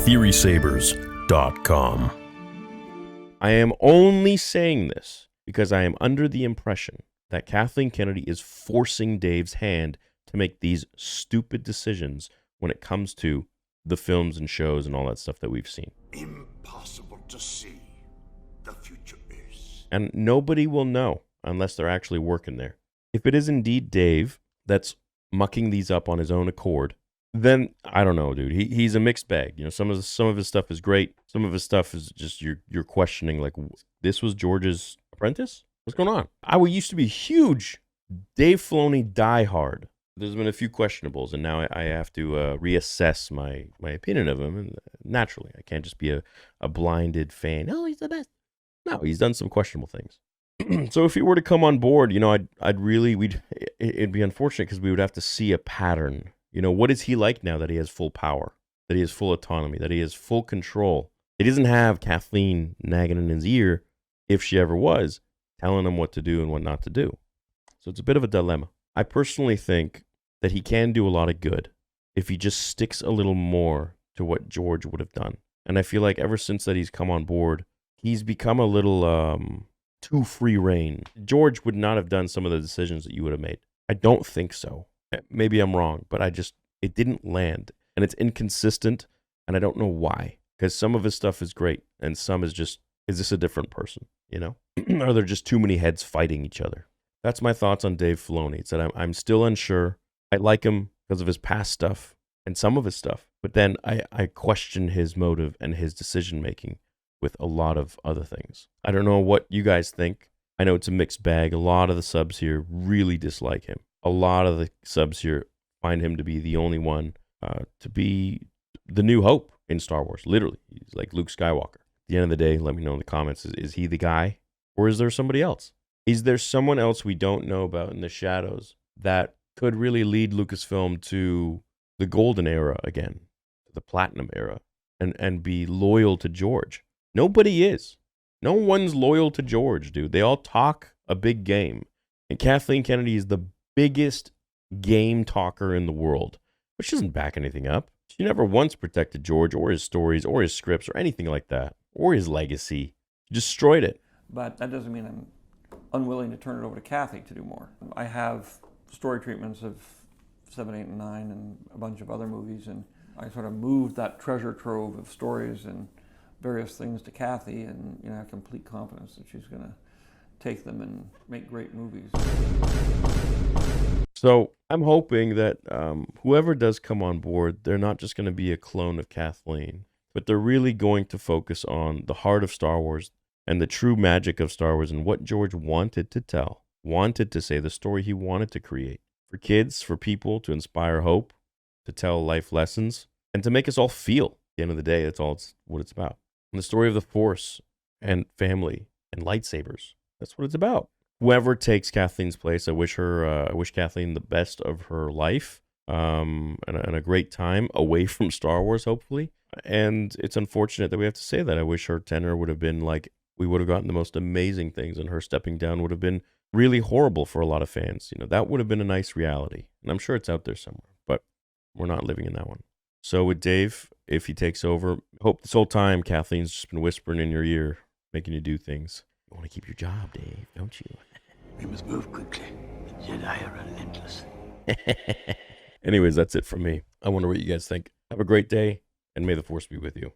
TheorySabers.com. I am only saying this because I am under the impression that Kathleen Kennedy is forcing Dave's hand to make these stupid decisions when it comes to the films and shows and all that stuff that we've seen. Impossible to see. The future is. And nobody will know unless they're actually working there. If it is indeed Dave that's mucking these up on his own accord, then I don't know, dude. He's a mixed bag. You know, some of his stuff is great. Some of his stuff is just you're questioning, like, this was George's apprentice? What's going on? I used to be huge Dave Filoni diehard. There's been a few questionables, and now I have to reassess my opinion of him. And naturally, I can't just be a blinded fan. Oh, he's the best. No, he's done some questionable things. So if he were to come on board, you know, it'd be unfortunate because we would have to see a pattern. You know, what is he like now that he has full power, that he has full autonomy, that he has full control? He doesn't have Kathleen nagging in his ear, if she ever was, telling him what to do and what not to do. So it's a bit of a dilemma. I personally think that he can do a lot of good if he just sticks a little more to what George would have done. And I feel like ever since that he's come on board, he's become a little too free rein. George would not have done some of the decisions that you would have made. I don't think so. Maybe I'm wrong, but it didn't land. And it's inconsistent, and I don't know why. Because some of his stuff is great, and some is just, is this a different person, you know? Are there just too many heads fighting each other? That's my thoughts on Dave Filoni. It's that I'm still unsure. I like him because of his past stuff and some of his stuff, but then I question his motive and his decision-making with a lot of other things. I don't know what you guys think. I know it's a mixed bag. A lot of the subs here really dislike him. A lot of the subs here find him to be the only one to be the new hope in Star Wars. Literally, he's like Luke Skywalker. At the end of the day, let me know in the comments, is he the guy or is there somebody else? Is there someone else we don't know about in the shadows that could really lead Lucasfilm to the golden era again, the platinum era, and be loyal to George? Nobody is. No one's loyal to George, dude. They all talk a big game. And Kathleen Kennedy is the biggest game talker in the world. But she doesn't back anything up. She never once protected George or his stories or his scripts or anything like that, or his legacy. She destroyed it. But that doesn't mean I'm unwilling to turn it over to Kathy to do more. I have story treatments of 7, 8, and 9 and a bunch of other movies, and I sort of moved that treasure trove of stories and various things to Kathy, and I have complete confidence that she's going to take them and make great movies. So I'm hoping that whoever does come on board, they're not just going to be a clone of Kathleen, but they're really going to focus on the heart of Star Wars and the true magic of Star Wars and what George wanted to tell, wanted to say, the story he wanted to create. For kids, for people, to inspire hope, to tell life lessons, and to make us all feel. At the end of the day, that's all what it's about. And the story of the Force and family and lightsabers, that's what it's about. Whoever takes Kathleen's place, I wish Kathleen the best of her life and a great time away from Star Wars, hopefully. And it's unfortunate that we have to say that. I wish her tenure would have been like, we would have gotten the most amazing things, and her stepping down would have been really horrible for a lot of fans. That would have been a nice reality. And I'm sure it's out there somewhere, but we're not living in that one. So with Dave, if he takes over, hope this whole time Kathleen's just been whispering in your ear, making you do things. You want to keep your job, Dave, don't you? We must move quickly. The Jedi are relentless. Anyways, that's it from me. I wonder what you guys think. Have a great day, and may the Force be with you.